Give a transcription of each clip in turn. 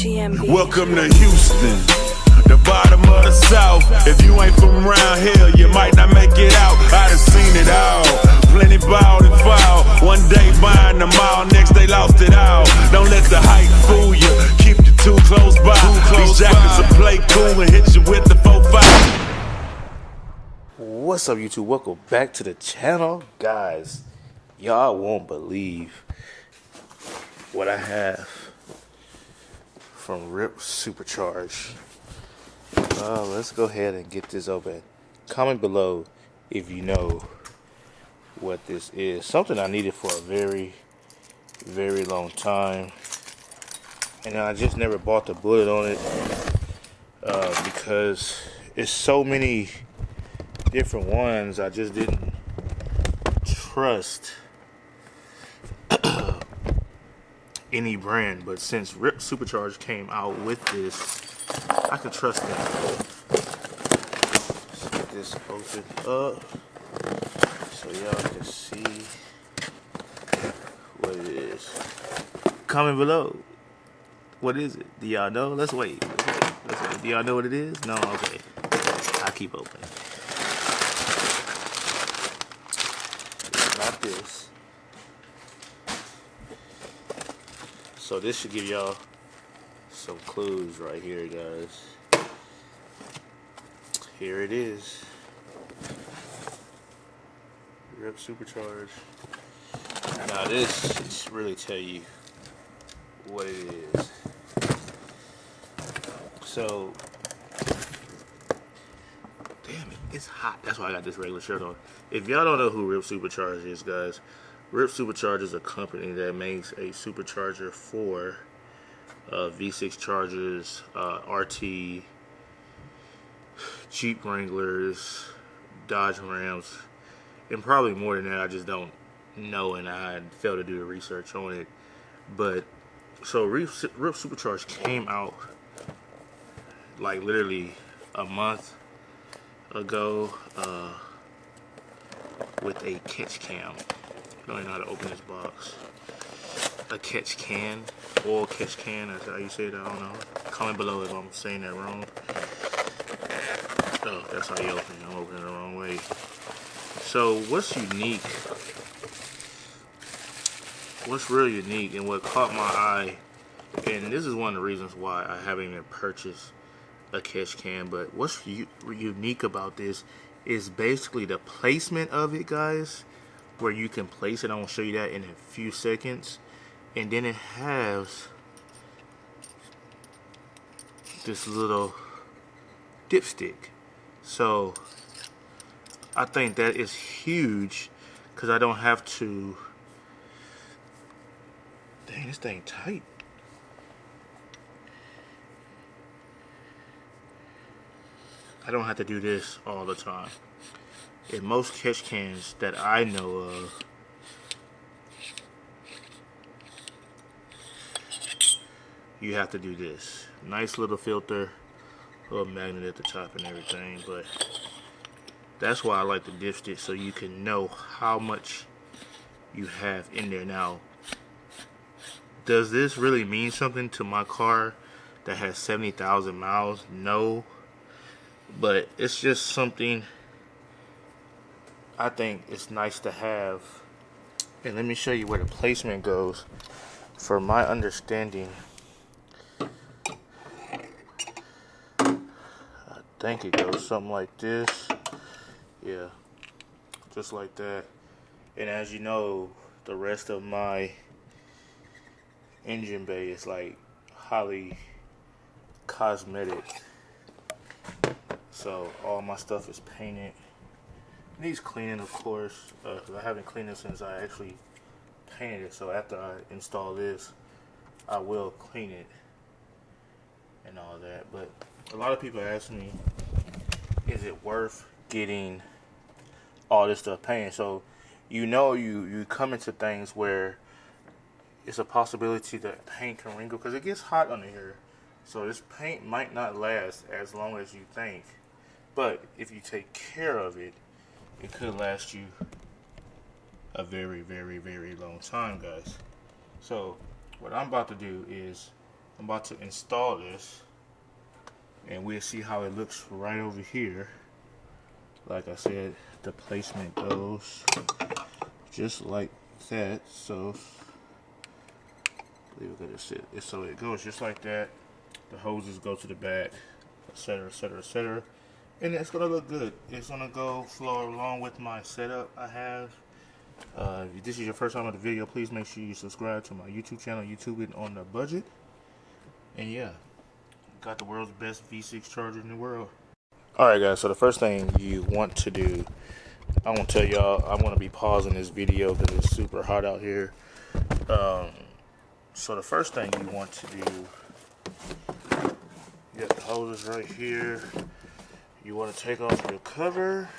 Welcome to Houston, the bottom of the South. If you ain't from around here, you might not make it out. I done seen it all, plenty balled and foul. One day buying them all, next they lost it all. Don't let the hype fool you, keep you too close by. These jackets will play cool and hit you with the 4-5. What's up, YouTube? Welcome back to the channel. Guys, y'all won't believe what I have from RIPP Supercharger. Let's go ahead and get this open. Comment below if you know what this is. Something I needed for a very, very long time, and I just never bought the bullet on it because it's so many different ones. I just didn't trust any brand, but since RIPP Supercharger came out with this, I can trust them. Let's get this open up so y'all can see what it is. Comment below. What is it? Do y'all know? Let's wait. Do y'all know what it is? No? Okay. I'll keep open. It's not this. So this should give y'all some clues right here, guys. Here it is. RIPP Supercharger. Now this should really tell you what it is. So, damn it, it's hot. That's why I got this regular shirt on. If y'all don't know who RIPP Supercharger is, guys, RIPP Supercharger is a company that makes a supercharger for V6 Chargers, RT, Jeep Wranglers, Dodge Rams, and probably more than that. I just don't know, and I failed to do the research on it. But so RIPP Supercharger came out like literally a month ago with a catch cam. I don't even know how to open this box. A catch can, oil catch can, that's how you say it, I don't know. Comment below if I'm saying that wrong. Oh, that's how you open it. I'm opening it the wrong way. So what's unique, what's real unique and what caught my eye, and this is one of the reasons why I haven't even purchased a catch can, but what's unique about this is basically the placement of it, guys, where you can place it. I'm going to show you that in a few seconds. And then it has this little dipstick. So I think that is huge because I don't have to. Dang, this thing tight. I don't have to do this all the time. In most catch cans that I know of, you have to do this. Nice little filter, little magnet at the top and everything, but that's why I like the dipstick, so you can know how much you have in there. Now, does this really mean something to my car that has 70,000 miles? No, but it's just something I think it's nice to have. And let me show you where the placement goes. For my understanding, I think it goes something like this. Yeah, just like that. And as you know, the rest of my engine bay is like highly cosmetic. So all my stuff is painted. It needs cleaning, of course, because I haven't cleaned it since I actually painted it. So after I install this, I will clean it and all that. But a lot of people ask me, is it worth getting all this stuff painted? So you come into things where it's a possibility that paint can wrinkle because it gets hot under here. So this paint might not last as long as you think. But if you take care of it, it could last you a very, very, very long time, guys. So what I'm about to do is I'm about to install this, and we'll see how it looks right over here. Like I said, the placement goes just like that. So leave it at it. So it goes just like that. The hoses go to the back, etc., etc., etc. And it's gonna look good. It's gonna go flow along with my setup I have. If this is your first time on the video, please make sure you subscribe to my YouTube channel, YouTubeN on the budget. And yeah, got the world's best V6 charger in the world. Alright guys, so the first thing you want to do, I want to tell y'all, I'm going to be pausing this video because it's super hot out here. So the first thing you want to do, you got the hoses right here. You want to take off your cover.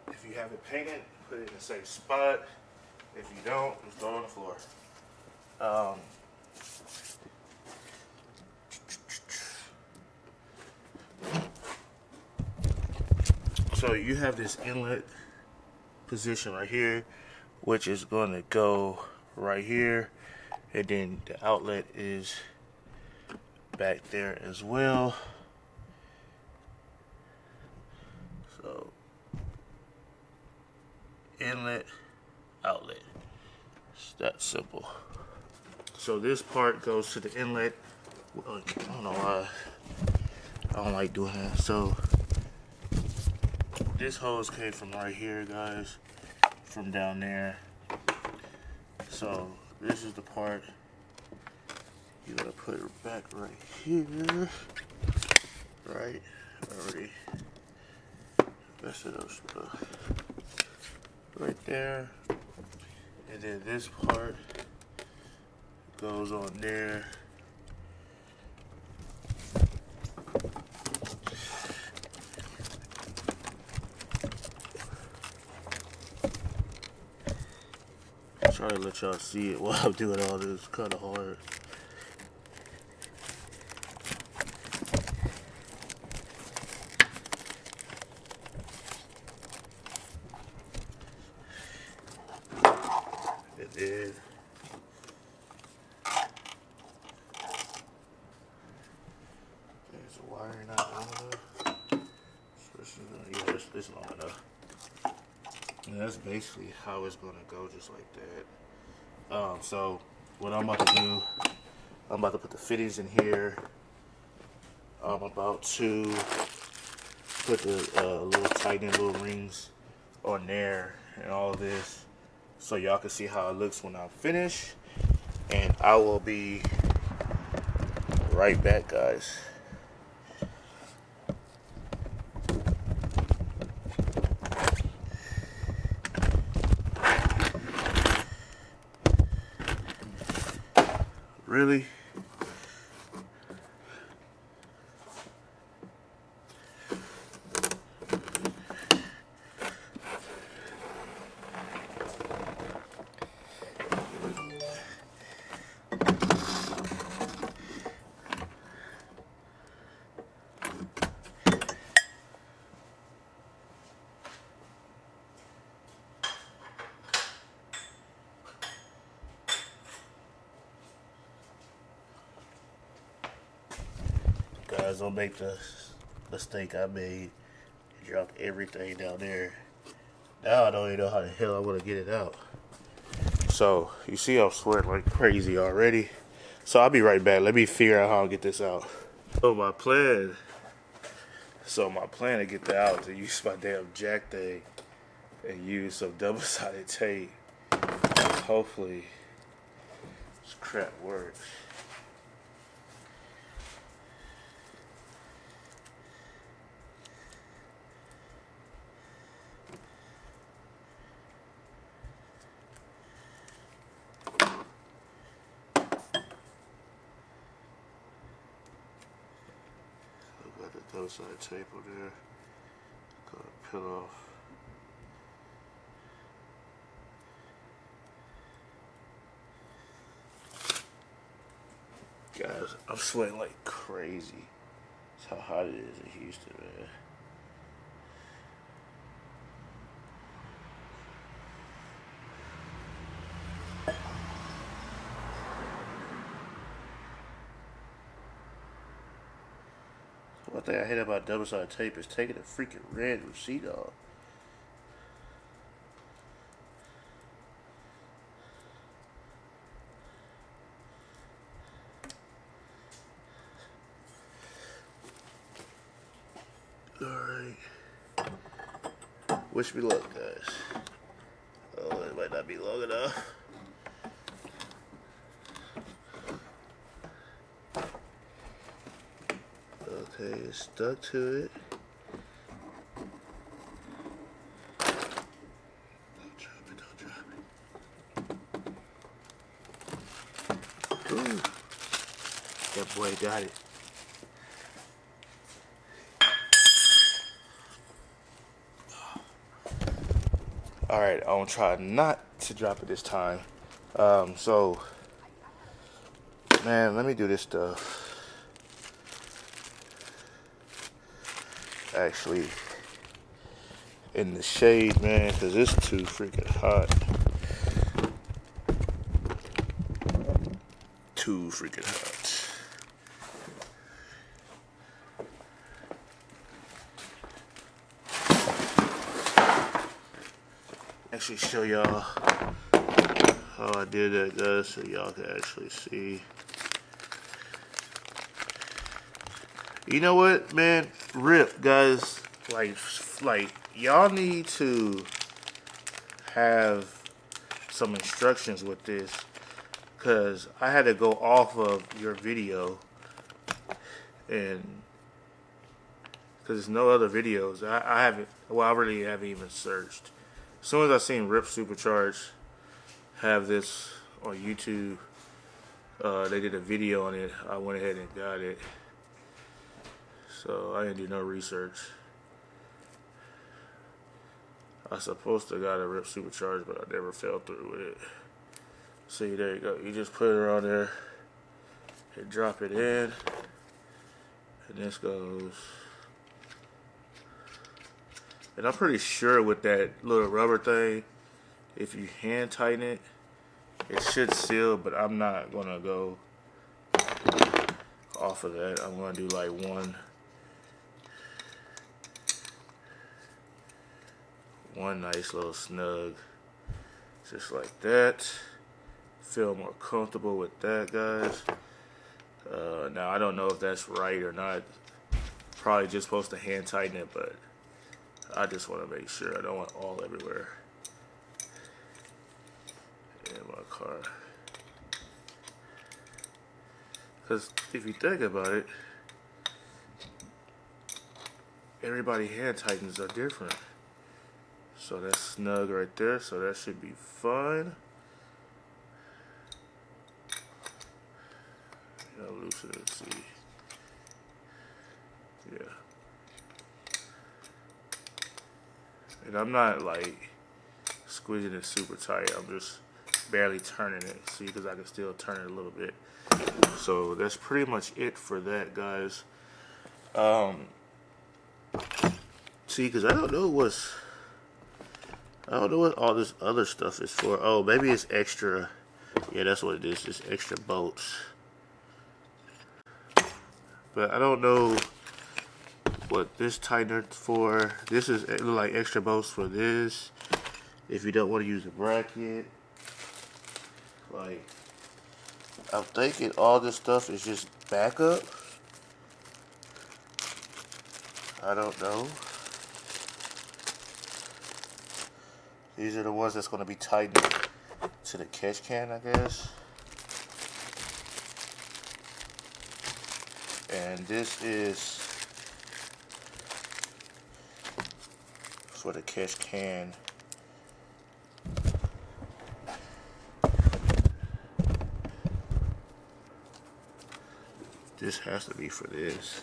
If you have it painted, put it in a safe spot. If you don't, just throw it on the floor. So you have this inlet position right here, which is going to go right here, and then the outlet is back there as well. So inlet, outlet. It's that simple. So this part goes to the inlet. I don't know why I don't like doing that. So this hose came from right here, guys, from down there. So this is the part you gotta put it back right here. Right, already messed it up. Right there, and then this part goes on there. Try to let y'all see it while I'm doing all this. It's kind of hard. And then there's a wire not long enough. So this is gonna, yeah, this long enough. And that's basically how it's gonna go, just like that. So what I'm about to do, I'm about to put the fittings in here. I'm about to put the little tightening little rings on there and all this, so y'all can see how it looks when I'm finished. And I will be right back, guys. Really? Guys, don't make the mistake I made and drop everything down there. Now I don't even know how the hell I'm gonna get it out. So you see I'm sweating like crazy already. So I'll be right back. Let me figure out how I'll get this out. So my plan to get that out, to use my damn jack thing and use some double-sided tape. Hopefully this crap works. Double sided tape on there. Gotta peel off. Guys, I'm sweating like crazy. That's how hot it is in Houston, man. One thing I hate about double-sided tape is taking a freaking red receipt off. Alright. Wish me luck, guys. Oh, it might not be long enough. Okay, it's stuck to it. Don't drop it, don't drop it. Ooh. That boy got it. Alright, I'm gonna try not to drop it this time. So, man, let me do this stuff. Actually, in the shade, man, because it's too freaking hot. Too freaking hot. Actually show y'all how I did that, guys, so y'all can actually see. You know what, man? RIP, guys. Like y'all need to have some instructions with this, cause I had to go off of your video, and cause there's no other videos. I haven't. Well, I really haven't even searched. As soon as I seen RIPP Supercharge have this on YouTube, they did a video on it. I went ahead and got it. So I didn't do no research. I supposed to got a RIPP Supercharge, but I never fell through with it. See, there you go. You just put it on there and drop it in, and this goes. And I'm pretty sure with that little rubber thing, if you hand tighten it, it should seal, but I'm not gonna go off of that. I'm gonna do like one nice little snug, just like that. Feel more comfortable with that, guys. Now I don't know if that's right or not. Probably just supposed to hand tighten it, but I just want to make sure. I don't want all everywhere in my car. Because if you think about it, everybody hand tightens are different. So that's snug right there, so that should be fine. I'll loosen it and see. Yeah. And I'm not like squeezing it super tight. I'm just barely turning it. See, because I can still turn it a little bit. So that's pretty much it for that, guys. See, because I don't know what all this other stuff is for. Oh, maybe it's extra. Yeah, that's what it is. It's extra bolts. But I don't know what this tightener's for. This is like extra bolts for this. If you don't want to use a bracket. Like, I'm thinking all this stuff is just backup. I don't know. These are the ones that's going to be tightened to the catch can, I guess. And this is for the catch can. This has to be for this.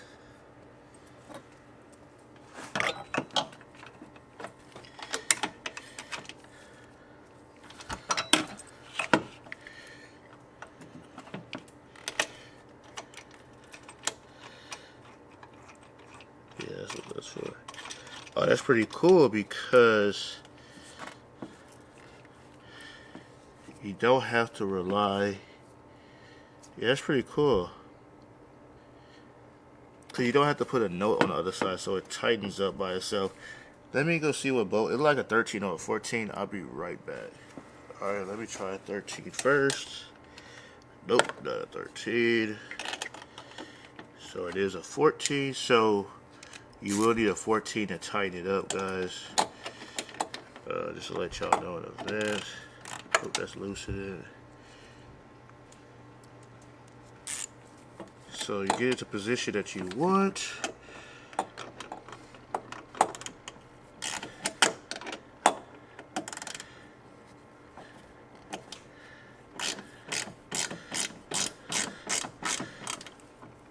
Yeah, that's what that's for. Oh, that's pretty cool because you don't have to rely. Yeah, that's pretty cool. So you don't have to put a note on the other side, so it tightens up by itself. Let me go see what bolt. It's like a 13 or a 14. I'll be right back. Alright, let me try a 13 first. Nope, not a 13. So it is a 14. So you will need a 14 to tighten it up, guys. Just to let y'all know what that. Hope that's loosened. So you get it to position that you want.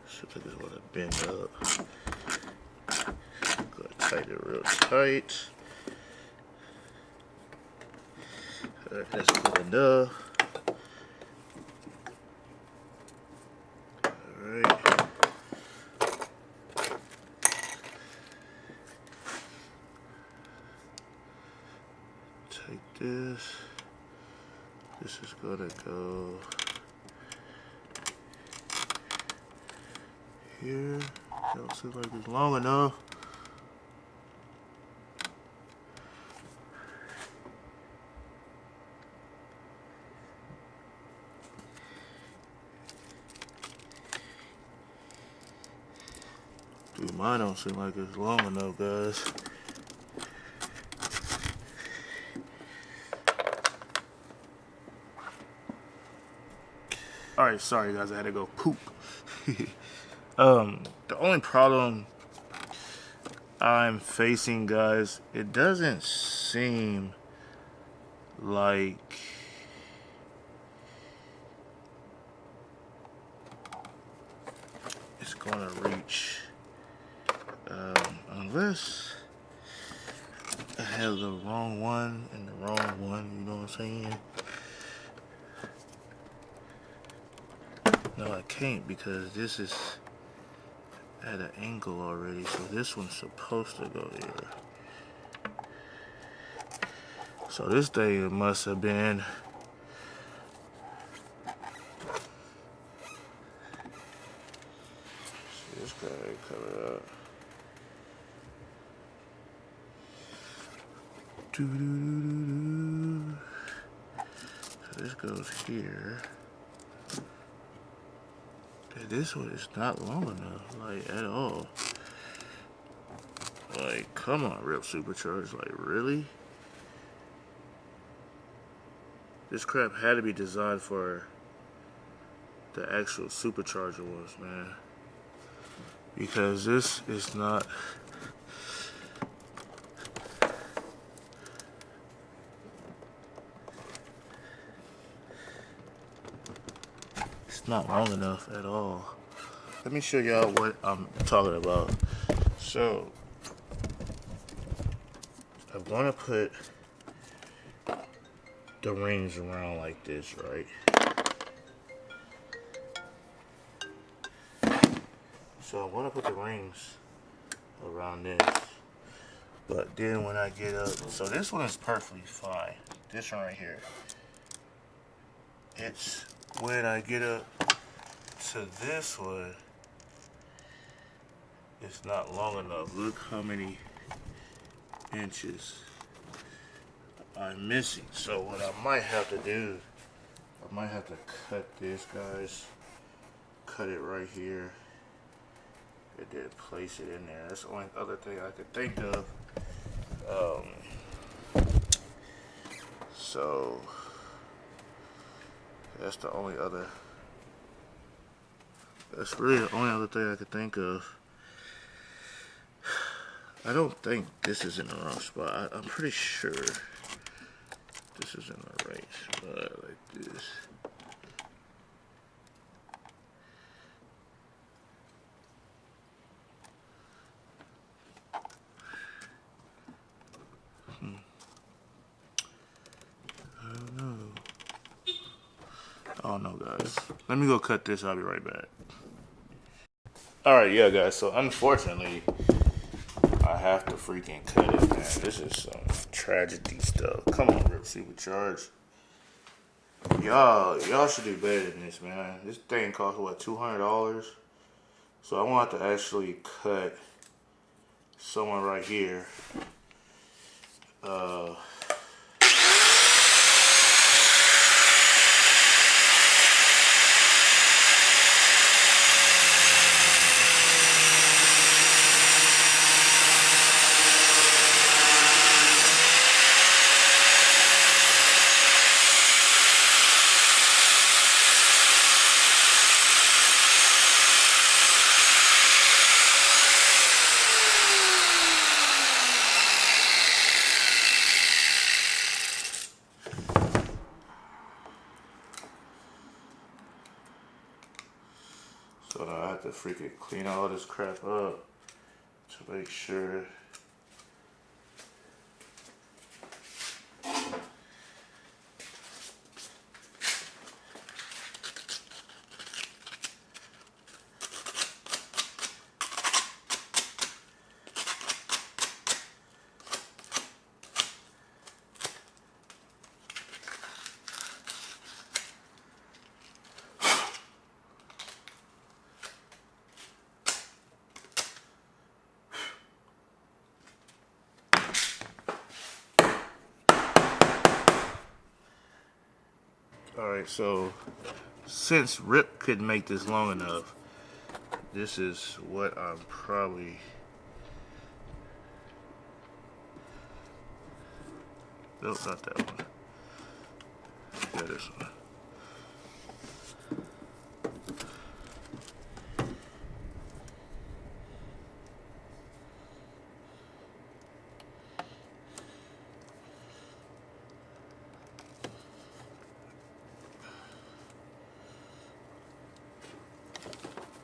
So I just want to bend up. Go tighten it real tight. Alright, that's good enough. Alright. Take this. This is gonna go here. Don't seem like it's long enough. Dude, mine don't seem like it's long enough, guys. Alright, sorry guys, I had to go poop. The only problem I'm facing, guys, it doesn't seem like it's gonna reach, unless I have the wrong one and the wrong one, you know what I'm saying? No, I can't, because this is at an angle already, so this one's supposed to go here. So this thing must have been this guy covered up. So this goes here. This one is not long enough, like, at all. Like, come on, RIPP Supercharger, like, really? This crap had to be designed for the actual supercharger ones, man. Because this is not... not long enough at all. Let me show y'all what I'm talking about. So I'm gonna put the rings around like this, right? So I'm gonna put the rings around this, but then when I get up, so this one is perfectly fine. This one right here, it's when I get up to this one, it's not long enough. Look how many inches I'm missing. So what I might have to do, I might have to cut this, guys. Cut it right here. And then place it in there. That's the only other thing I could think of. So that's the only other, that's really the only other thing I could think of. I don't think this is in the wrong spot. I'm pretty sure this is in the right spot, like this. Oh no, guys. Let me go cut this. I'll be right back. Alright, yeah, guys. So, unfortunately, I have to freaking cut it, man. This is some tragedy stuff. Come on, RIPP Supercharger. Y'all should do better than this, man. This thing costs, what, $200? So I want to actually cut somewhere right here. So now I have to freaking clean all this crap up to make sure. Alright, so since RIPP couldn't make this long enough, this is what I'm probably nope, not that one. Yeah, this one.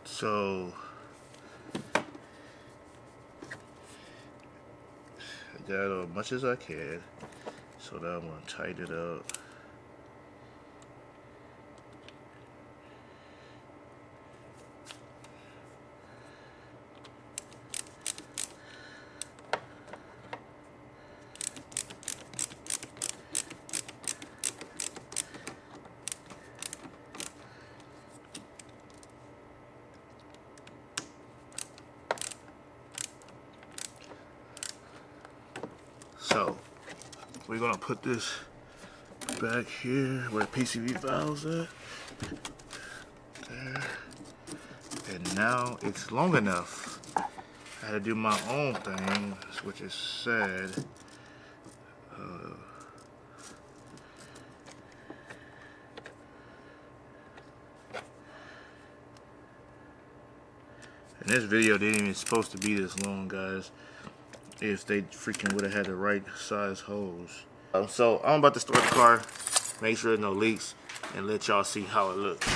So I got as much as I can, so now I'm gonna tighten it up. So we're gonna put this back here where the PCV valve's at. There. And now it's long enough. I had to do my own thing, which is sad. And this video didn't even supposed to be this long, guys. If they freaking would have had the right size hose. So I'm about to start the car, make sure there's no leaks, and let y'all see how it looks.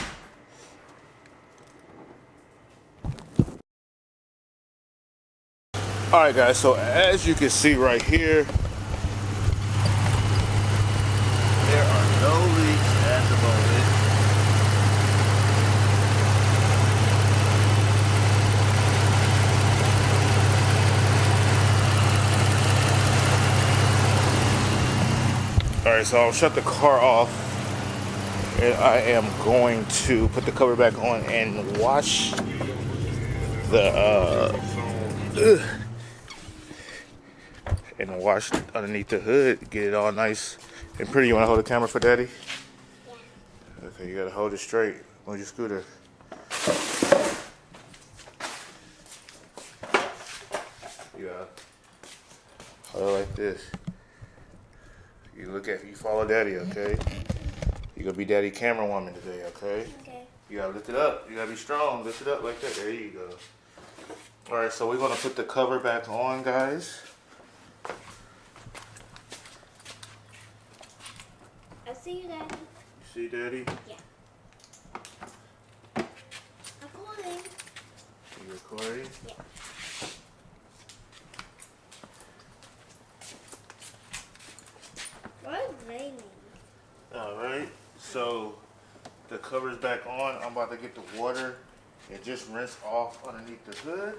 Alright guys, so as you can see right here, there are no leaks at the moment. Alright, so I'll shut the car off, and I am going to put the cover back on and wash the and wash underneath the hood, get it all nice and pretty. You want to hold the camera for Daddy? Yeah. Okay, you gotta hold it straight. Move your scooter. Yeah. Hold it like this. You follow Daddy, okay? You're gonna be Daddy camera woman today, okay? Okay. You gotta lift it up. You gotta be strong. Lift it up like that. There you go. Alright, so we're gonna put the cover back on, guys. I see you, Daddy. You see Daddy? Yeah. I'm recording. You recording? Yeah. Why is it raining? Alright, so the cover's back on. I'm about to get the water and just rinse off underneath the hood.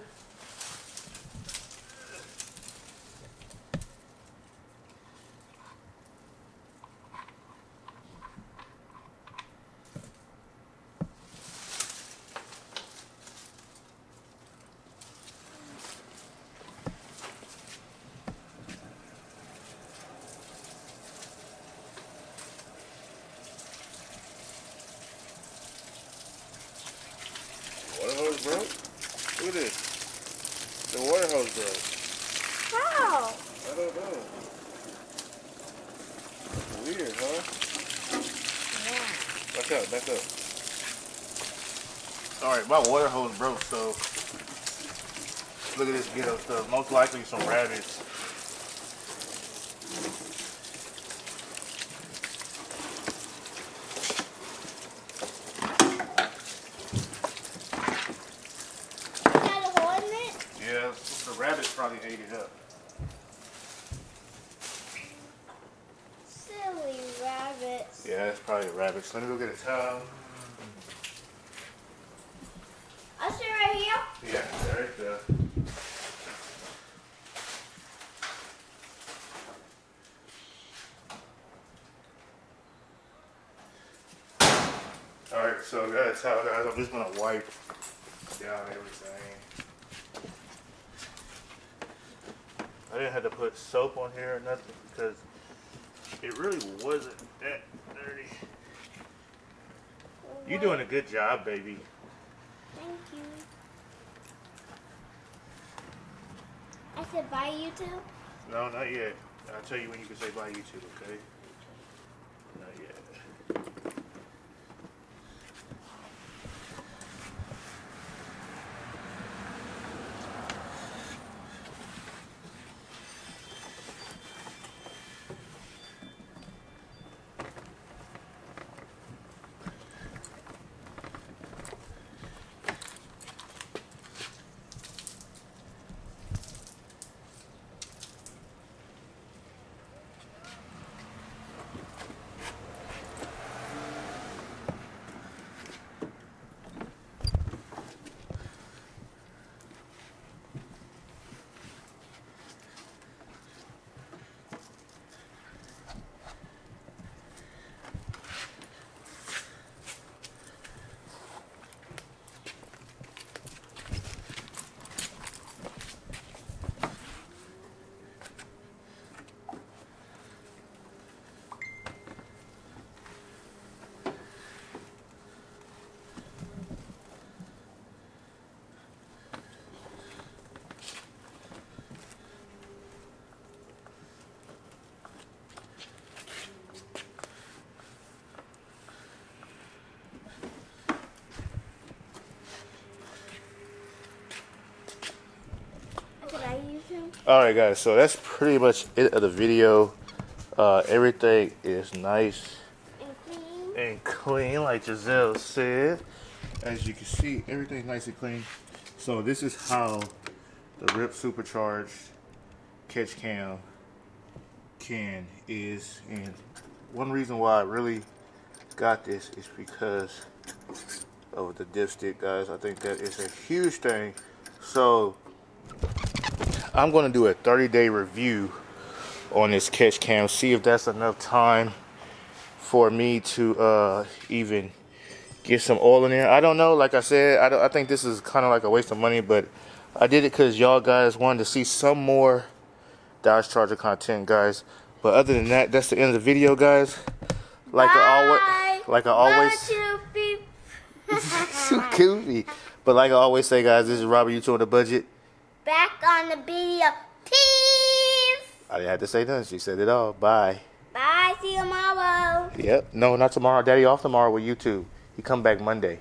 here, huh? Yeah. Back up, back up. Alright, my water hose broke, so look at this ghetto stuff. Most likely some rabbits. Got a hole in it? Yeah, the rabbits probably ate it up. Silly rabbits. Yeah, it's probably rabbits. Let me go get a towel. I'll sit right here. Yeah, right there. Alright, so I got a towel, guys. I'm just gonna wipe down everything. I didn't have to put soap on here or nothing because it really wasn't that dirty. You're doing a good job, baby. Thank you. I said bye, YouTube. No, not yet. I'll tell you when you can say bye, YouTube, okay? Not yet. Alright guys, so that's pretty much it of the video. Everything is nice and clean like Giselle said. As you can see, everything's nice and clean. So this is how the RIPP Supercharged catch cam can is, and one reason why I really got this is because of the dipstick, guys. I think that is a huge thing. So I'm going to do a 30-day review on this catch cam, see if that's enough time for me to even get some oil in there. I don't know. Like I said, I think this is kind of like a waste of money, but I did it because y'all guys wanted to see some more Dodge Charger content, guys. But other than that, that's the end of the video, guys. Like I always so goofy. But like I always say, guys, this is Robert, YouTube on the budget. Back on the video. Peace. I didn't have to say nothing. She said it all. Bye. Bye. See you tomorrow. Yep. No, not tomorrow. Daddy off tomorrow with YouTube. He come back Monday.